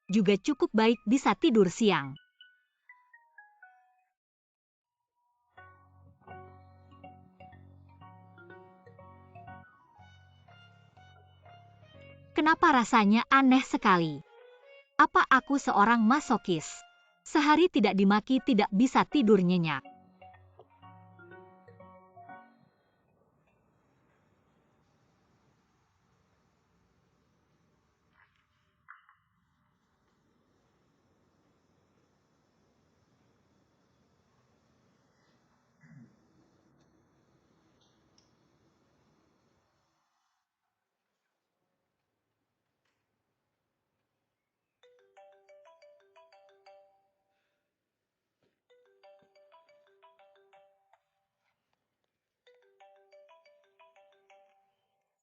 Juga cukup baik bisa tidur siang. Kenapa rasanya aneh sekali? Apa aku seorang masokis? Sehari tidak dimaki tidak bisa tidur nyenyak.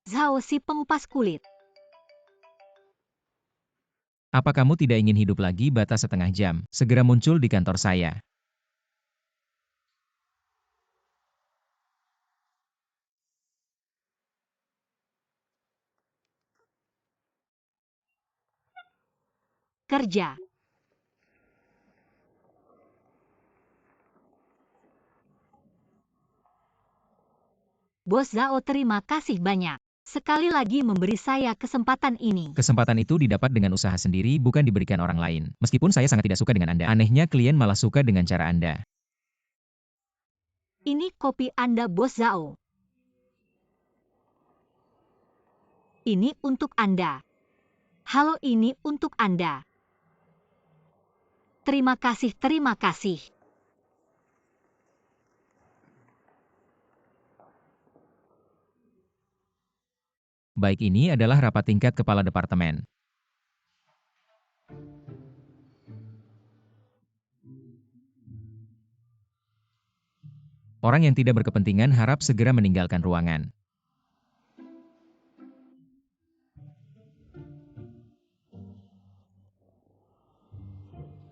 Zhao si pengupas kulit. Apa kamu tidak ingin hidup lagi batas setengah jam? Segera muncul di kantor saya. Kerja. Bos Zhao, terima kasih banyak. Sekali lagi memberi saya kesempatan ini. Kesempatan itu didapat dengan usaha sendiri, bukan diberikan orang lain. Meskipun saya sangat tidak suka dengan Anda. Anehnya klien malah suka dengan cara Anda. Ini kopi Anda, Bos Zhao. Ini untuk Anda. Halo, ini untuk Anda. Terima kasih. Baik, ini adalah rapat tingkat kepala departemen. Orang yang tidak berkepentingan harap segera meninggalkan ruangan.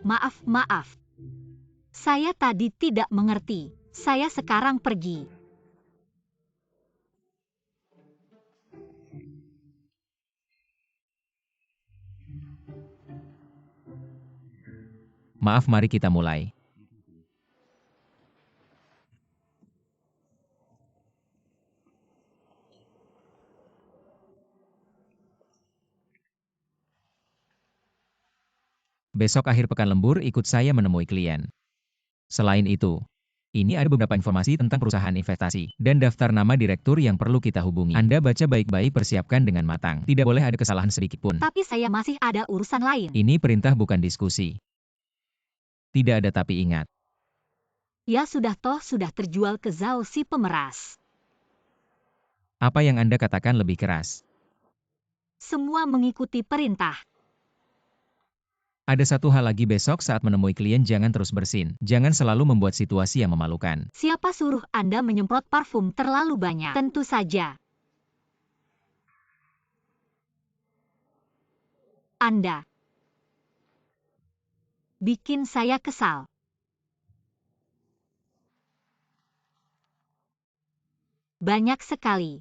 Maaf. Saya tadi tidak mengerti. Saya sekarang pergi. Maaf, mari kita mulai. Besok akhir pekan lembur ikut saya menemui klien. Selain itu, ini ada beberapa informasi tentang perusahaan investasi dan daftar nama direktur yang perlu kita hubungi. Anda baca baik-baik, persiapkan dengan matang. Tidak boleh ada kesalahan sedikit pun. Tapi saya masih ada urusan lain. Ini perintah bukan diskusi. Tidak ada tapi, ingat. Ya sudah, toh sudah terjual ke Zhao si pemeras. Apa yang Anda katakan lebih keras? Semua mengikuti perintah. Ada satu hal lagi, besok saat menemui klien jangan terus bersin. Jangan selalu membuat situasi yang memalukan. Siapa suruh Anda menyemprot parfum terlalu banyak? Tentu saja. Anda bikin saya kesal. Banyak sekali.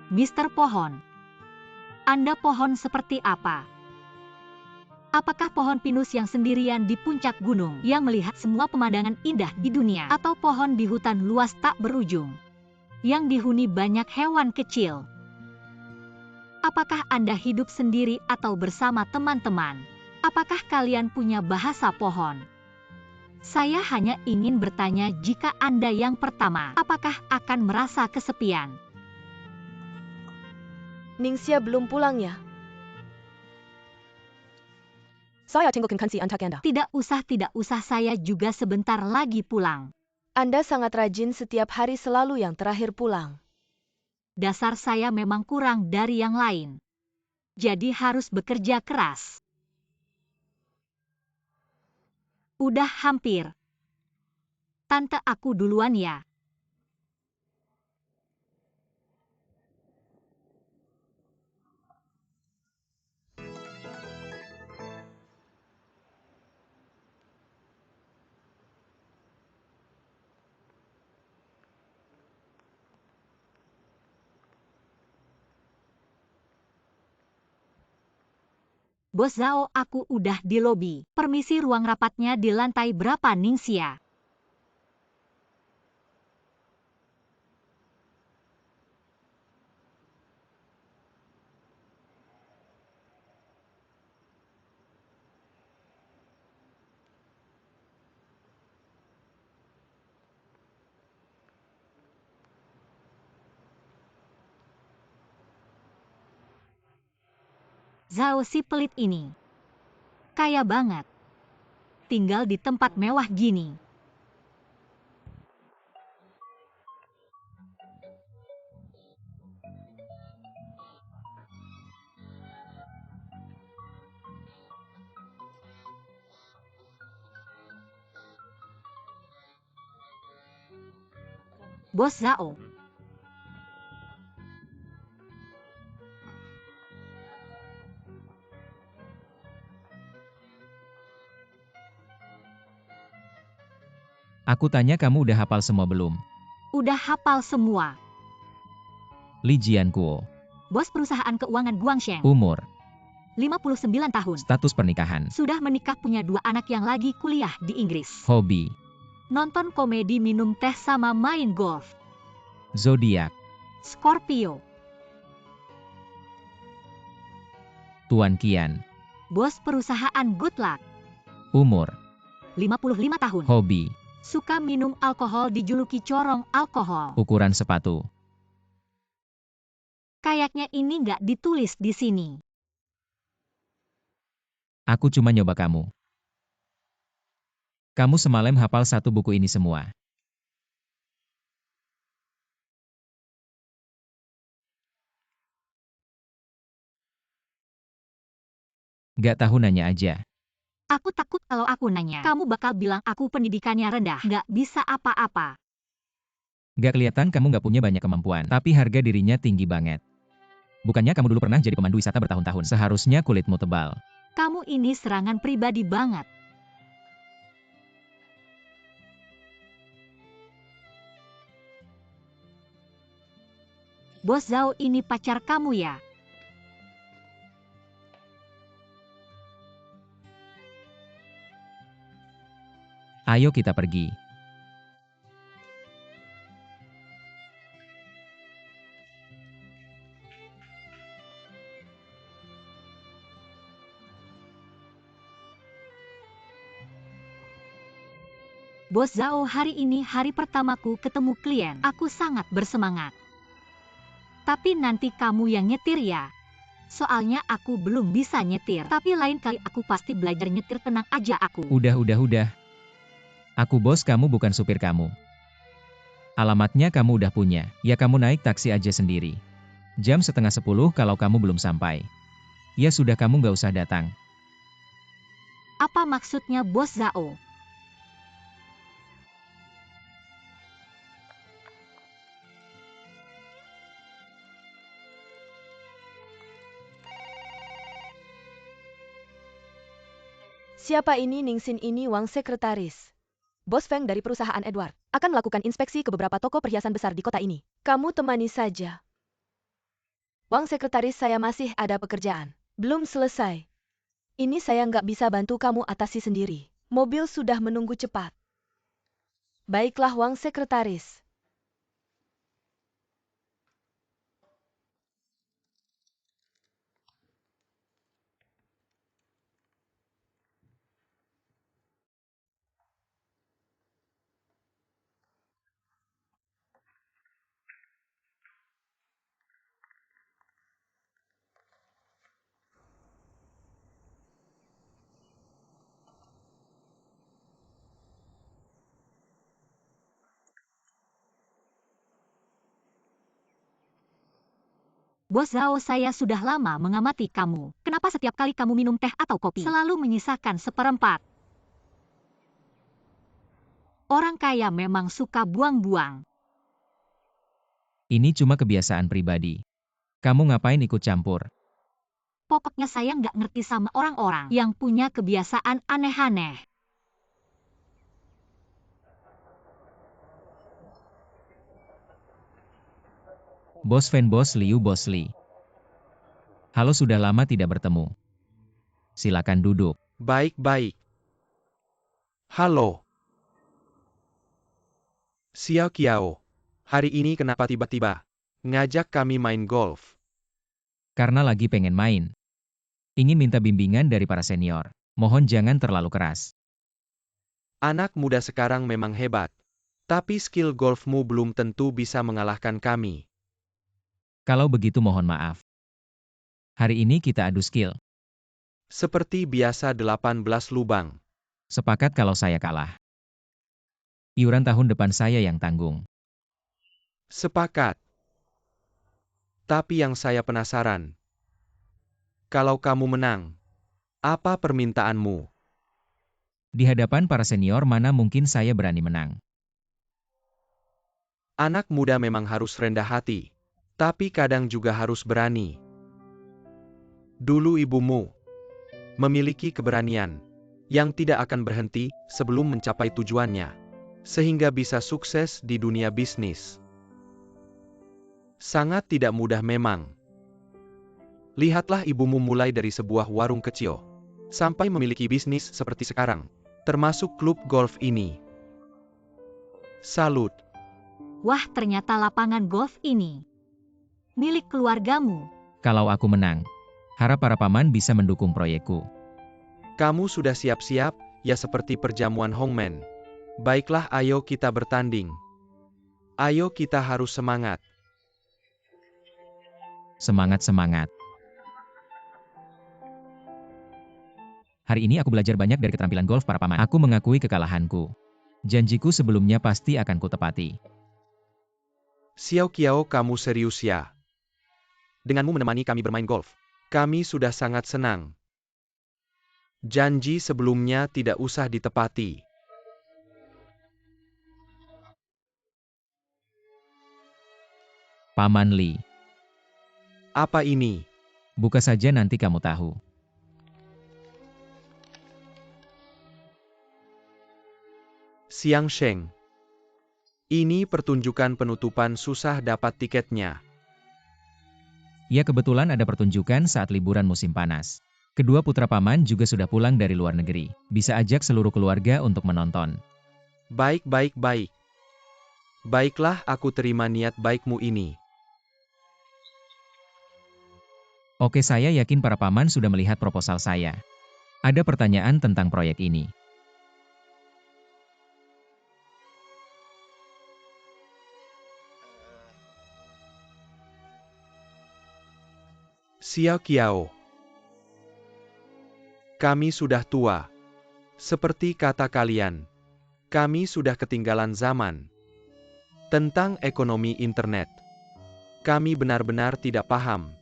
Mister Pohon. Anda pohon seperti apa? Apakah pohon pinus yang sendirian di puncak gunung yang melihat semua pemandangan indah di dunia, atau pohon di hutan luas tak berujung yang dihuni banyak hewan kecil? Apakah Anda hidup sendiri atau bersama teman-teman? Apakah kalian punya bahasa pohon? Saya hanya ingin bertanya, jika Anda yang pertama, apakah akan merasa kesepian? Ningxia belum pulang ya? Saya tinggalkan si antak Anda. Tidak usah, saya juga sebentar lagi pulang. Anda sangat rajin, setiap hari selalu yang terakhir pulang. Dasar saya memang kurang dari yang lain. Jadi harus bekerja keras. Udah hampir. Tante, aku duluan ya. Bos Zhao, aku udah di lobi. Permisi, ruang rapatnya di lantai berapa, Ningxia? Zhao si pelit ini. Kaya banget. Tinggal di tempat mewah gini. Bos Zhao. Aku tanya, kamu udah hafal semua belum? Udah hafal semua. Li Jiankuo. Bos perusahaan keuangan Guangsheng. Umur. 59 tahun. Status pernikahan. Sudah menikah, punya 2 anak yang lagi kuliah di Inggris. Hobi. Nonton komedi, minum teh, sama main golf. Zodiak. Scorpio. Tuan Qian. Bos perusahaan Good Luck. Umur. 55 tahun. Hobi. Suka minum alkohol, dijuluki corong alkohol. Ukuran sepatu. Kayaknya ini nggak ditulis di sini. Aku cuma nyoba kamu. Kamu semalam hafal 1 buku ini semua. Gak tahu, nanya aja. Aku takut kalau aku nanya, kamu bakal bilang aku pendidikannya rendah, nggak bisa apa-apa. Gak kelihatan kamu gak punya banyak kemampuan, tapi harga dirinya tinggi banget. Bukannya kamu dulu pernah jadi pemandu wisata bertahun-tahun? Seharusnya kulitmu tebal. Kamu ini serangan pribadi banget. Bos Zhao ini pacar kamu ya? Ayo kita pergi. Bos Zhao, hari ini hari pertamaku ketemu klien. Aku sangat bersemangat. Tapi nanti kamu yang nyetir ya. Soalnya aku belum bisa nyetir. Tapi lain kali aku pasti belajar nyetir, tenang aja aku. Udah. Aku bos kamu, bukan supir kamu. Alamatnya kamu udah punya, ya kamu naik taksi aja sendiri. Jam 9:30 kalau kamu belum sampai. Ya sudah, kamu gak usah datang. Apa maksudnya Bos Zhao? Siapa ini? Ningxin ini Wang, sekretaris Bos Feng dari perusahaan Edward. Akan melakukan inspeksi ke beberapa toko perhiasan besar di kota ini. Kamu temani saja. Wang sekretaris, saya masih ada pekerjaan. Belum selesai. Ini saya nggak bisa bantu kamu atasi sendiri. Mobil sudah menunggu cepat. Baiklah, Wang sekretaris. Bos Zhao, saya sudah lama mengamati kamu. Kenapa setiap kali kamu minum teh atau kopi, selalu menyisakan seperempat? Orang kaya memang suka buang-buang. Ini cuma kebiasaan pribadi. Kamu ngapain ikut campur? Pokoknya saya nggak ngerti sama orang-orang yang punya kebiasaan aneh-aneh. Bos Fan, Bos Liu, Bos Li. Halo, sudah lama tidak bertemu. Silakan duduk. Baik-baik. Halo. Xiao Qiao. Hari ini kenapa tiba-tiba ngajak kami main golf? Karena lagi pengen main. Ingin minta bimbingan dari para senior. Mohon jangan terlalu keras. Anak muda sekarang memang hebat. Tapi skill golfmu belum tentu bisa mengalahkan kami. Kalau begitu mohon maaf. Hari ini kita adu skill. Seperti biasa 18 lubang. Sepakat kalau saya kalah. Iuran tahun depan saya yang tanggung. Sepakat. Tapi yang saya penasaran, kalau kamu menang, apa permintaanmu? Di hadapan para senior mana mungkin saya berani menang. Anak muda memang harus rendah hati, tapi kadang juga harus berani. Dulu ibumu memiliki keberanian yang tidak akan berhenti sebelum mencapai tujuannya, sehingga bisa sukses di dunia bisnis. Sangat tidak mudah memang. Lihatlah ibumu mulai dari sebuah warung kecil, sampai memiliki bisnis seperti sekarang, termasuk klub golf ini. Salut. Wah, ternyata lapangan golf ini milik keluargamu. Kalau aku menang, harap para paman bisa mendukung proyekku. Kamu sudah siap-siap, ya seperti perjamuan Hongmen. Baiklah, ayo kita bertanding. Ayo kita harus semangat. Semangat-semangat. Hari ini aku belajar banyak dari keterampilan golf para paman. Aku mengakui kekalahanku. Janjiku sebelumnya pasti akan kutepati. Xiao Qiao, kamu serius ya? Denganmu menemani kami bermain golf, kami sudah sangat senang. Janji sebelumnya tidak usah ditepati. Paman Li, Apa ini? buka saja nanti kamu tahu. Xiang Sheng. Ini pertunjukan penutupan, susah dapat tiketnya. Ya, kebetulan ada pertunjukan saat liburan musim panas. Kedua putra paman juga sudah pulang dari luar negeri. Bisa ajak seluruh keluarga untuk menonton. Baik. Baiklah, aku terima niat baikmu ini. Oke, saya yakin para paman sudah melihat proposal saya. Ada pertanyaan tentang proyek ini. Xiao Qiao. Kami sudah tua. Seperti kata kalian, kami sudah ketinggalan zaman. Tentang ekonomi internet, kami benar-benar tidak paham.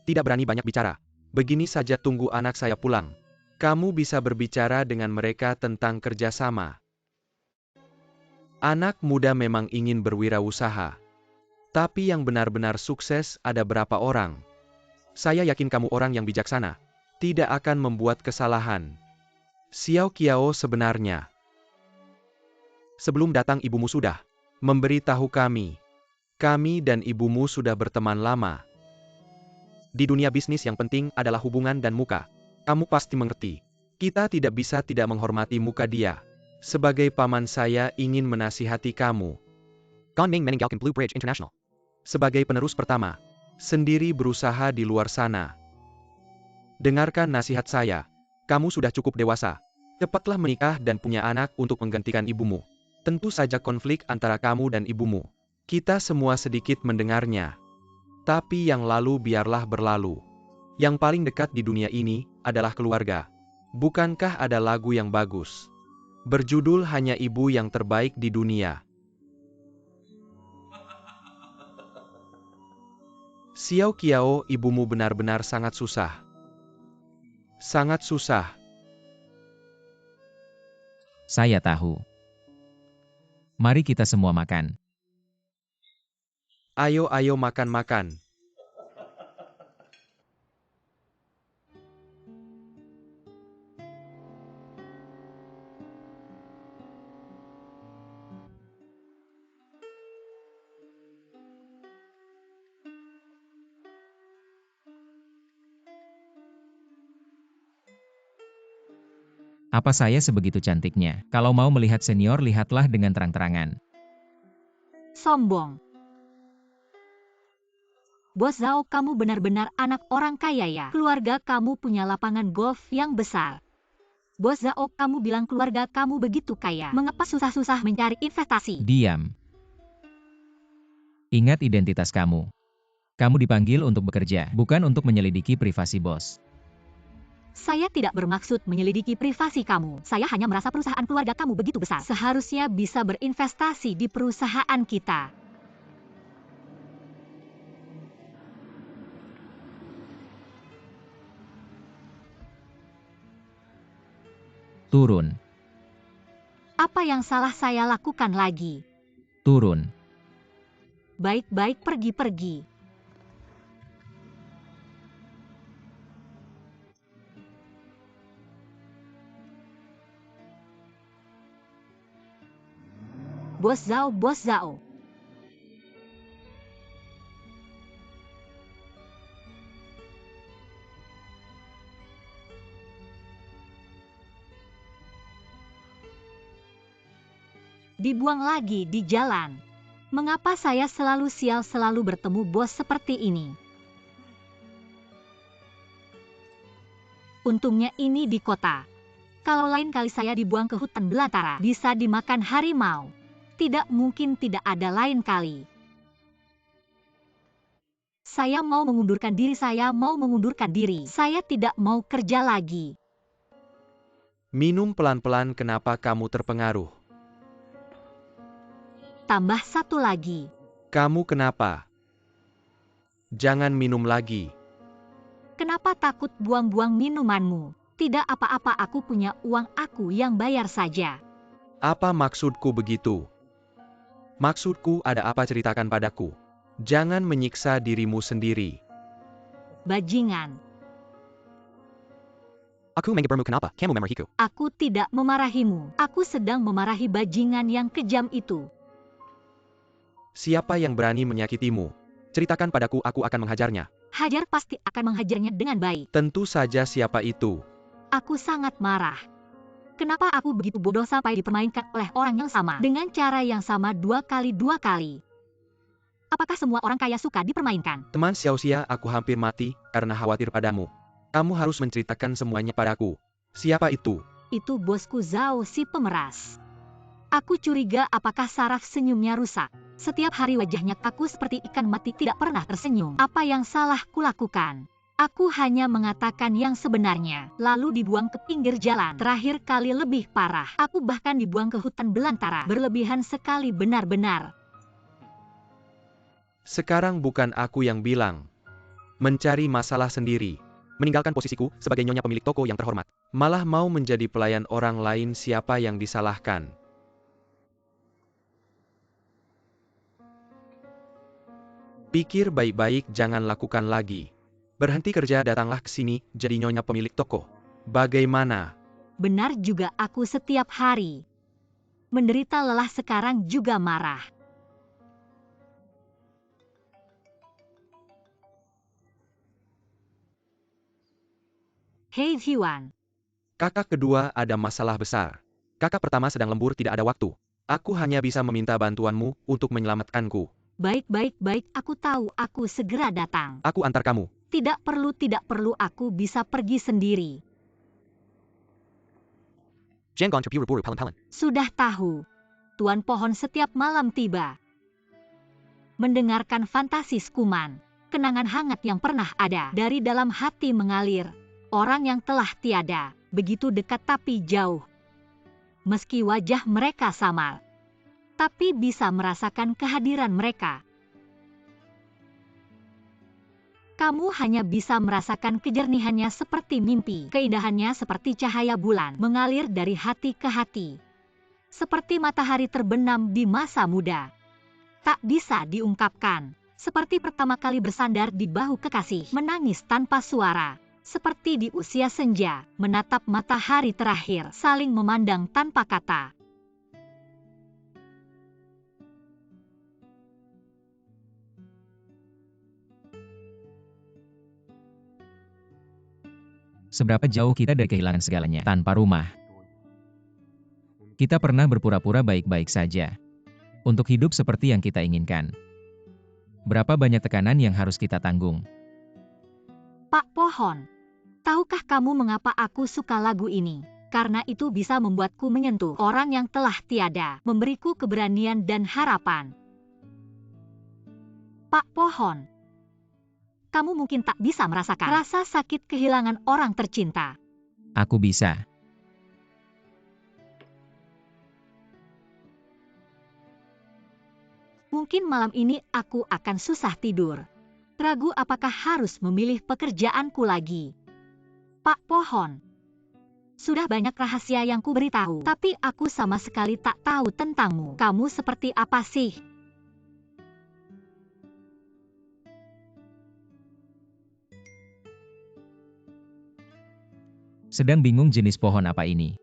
Tidak berani banyak bicara. Begini saja, tunggu anak saya pulang. Kamu bisa berbicara dengan mereka tentang kerjasama. Anak muda memang ingin berwirausaha. Tapi yang benar-benar sukses ada berapa orang? Saya yakin kamu orang yang bijaksana. Tidak akan membuat kesalahan. Xiao Qiao, sebenarnya sebelum datang ibumu sudah memberitahu kami. Kami dan ibumu sudah berteman lama. Di dunia bisnis yang penting adalah hubungan dan muka. Kamu pasti mengerti. Kita tidak bisa tidak menghormati muka dia. Sebagai paman saya ingin menasihati kamu. Ganming meninggalkan Blue Bridge International. Sebagai penerus pertama, sendiri berusaha di luar sana. Dengarkan nasihat saya. Kamu sudah cukup dewasa. Cepatlah menikah dan punya anak untuk menggantikan ibumu. Tentu saja konflik antara kamu dan ibumu. Kita semua sedikit mendengarnya. Tapi yang lalu biarlah berlalu. Yang paling dekat di dunia ini adalah keluarga. Bukankah ada lagu yang bagus? Berjudul Hanya Ibu Yang Terbaik di Dunia. Xiao Qiao, ibumu benar-benar sangat susah. Sangat susah. Saya tahu. Mari kita semua makan. Ayo makan-makan. Apa saya sebegitu cantiknya? Kalau mau melihat senior, lihatlah dengan terang-terangan. Sombong. Bos Zhao, kamu benar-benar anak orang kaya ya. Keluarga kamu punya lapangan golf yang besar. Bos Zhao, kamu bilang keluarga kamu begitu kaya. Mengapa susah-susah mencari investasi? Diam. Ingat identitas kamu. Kamu dipanggil untuk bekerja, bukan untuk menyelidiki privasi bos. Saya tidak bermaksud menyelidiki privasi kamu. Saya hanya merasa perusahaan keluarga kamu begitu besar. Seharusnya bisa berinvestasi di perusahaan kita. Turun. Apa yang salah saya lakukan lagi? Turun. Baik-baik, pergi-pergi. Bos Zhao, Bos Zhao. Dibuang lagi di jalan. Mengapa saya selalu sial selalu bertemu bos seperti ini? Untungnya ini di kota. Kalau lain kali saya dibuang ke hutan belantara, bisa dimakan harimau. Tidak mungkin tidak ada lain kali. Saya mau mengundurkan diri, saya mau mengundurkan diri. Saya tidak mau kerja lagi. Minum pelan-pelan, kenapa kamu terpengaruh? Tambah satu lagi. Kamu kenapa? Jangan minum lagi. Kenapa takut buang-buang minumanmu? Tidak apa-apa, aku punya uang, aku yang bayar saja. Apa maksudku begitu? Maksudku ada apa, ceritakan padaku. Jangan menyiksa dirimu sendiri. Bajingan. Aku mengebermu, kenapa? Kamu memarahiku. Aku tidak memarahimu. Aku sedang memarahi bajingan yang kejam itu. Siapa yang berani menyakitimu? Ceritakan padaku, aku akan menghajarnya. Hajar pasti akan menghajarnya dengan baik. Tentu saja, siapa itu? Aku sangat marah. Kenapa aku begitu bodoh sampai dipermainkan oleh orang yang sama dengan cara yang sama 2 kali? Apakah semua orang kaya suka dipermainkan? Teman Xiao Xia, aku hampir mati karena khawatir padamu. Kamu harus menceritakan semuanya padaku. Siapa itu? Itu bosku Zhao, si pemeras. Aku curiga apakah saraf senyumnya rusak. Setiap hari wajahnya kaku seperti ikan mati, tidak pernah tersenyum. Apa yang salah kulakukan? Aku hanya mengatakan yang sebenarnya, lalu dibuang ke pinggir jalan. Terakhir kali lebih parah. Aku bahkan dibuang ke hutan belantara. Berlebihan sekali benar-benar. Sekarang bukan aku yang bilang. Mencari masalah sendiri. Meninggalkan posisiku sebagai nyonya pemilik toko yang terhormat. Malah mau menjadi pelayan orang lain, siapa yang disalahkan? Pikir baik-baik, jangan lakukan lagi. Berhenti kerja, datanglah ke sini, jadi nyonya pemilik toko. Bagaimana? Benar juga, aku setiap hari menderita lelah, sekarang juga marah. Hei Hyuan. Kakak kedua ada masalah besar. Kakak pertama sedang lembur, tidak ada waktu. Aku hanya bisa meminta bantuanmu untuk menyelamatkanku. Baik, aku tahu, aku segera datang. Aku antar kamu. Tidak perlu, aku bisa pergi sendiri. Sudah tahu. Tuan Pohon setiap malam tiba. Mendengarkan fantasi Skuman, kenangan hangat yang pernah ada dari dalam hati mengalir. Orang yang telah tiada, begitu dekat tapi jauh. Meski wajah mereka samar, tapi bisa merasakan kehadiran mereka. Kamu hanya bisa merasakan kejernihannya seperti mimpi, keindahannya seperti cahaya bulan mengalir dari hati ke hati. Seperti matahari terbenam di masa muda. Tak bisa diungkapkan, seperti pertama kali bersandar di bahu kekasih, menangis tanpa suara, seperti di usia senja, menatap matahari terakhir, saling memandang tanpa kata. Seberapa jauh kita dari kehilangan segalanya, tanpa rumah. Kita pernah berpura-pura baik-baik saja, untuk hidup seperti yang kita inginkan. Berapa banyak tekanan yang harus kita tanggung? Pak Pohon, tahukah kamu mengapa aku suka lagu ini? Karena itu bisa membuatku menyentuh orang yang telah tiada, memberiku keberanian dan harapan. Pak Pohon, kamu mungkin tak bisa merasakan rasa sakit kehilangan orang tercinta. Aku bisa. Mungkin malam ini aku akan susah tidur. Ragu apakah harus memilih pekerjaanku lagi. Pak Pohon, sudah banyak rahasia yang ku beritahu, tapi aku sama sekali tak tahu tentangmu. Kamu seperti apa sih? Sedang bingung jenis pohon apa ini.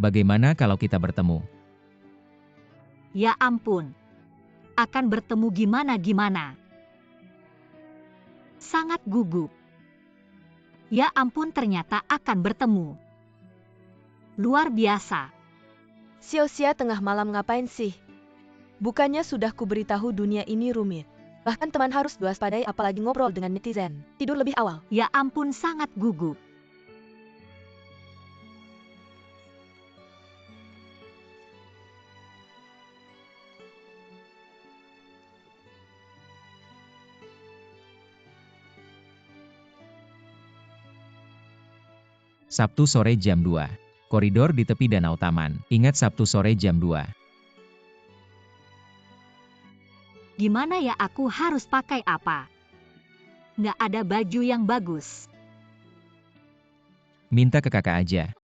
Bagaimana kalau kita bertemu? Ya ampun, akan bertemu gimana-gimana. Sangat gugup. Ya ampun, ternyata akan bertemu. Luar biasa. Xiao-Xia tengah malam ngapain sih? Bukannya sudah kuberitahu dunia ini rumit. Bahkan teman harus waspadai apalagi ngobrol dengan netizen. Tidur lebih awal. Ya ampun, sangat gugup. Sabtu sore jam 2. Koridor di tepi danau taman. Ingat Sabtu sore jam 2. Gimana ya, aku harus pakai apa? Nggak ada baju yang bagus. Minta ke kakak aja.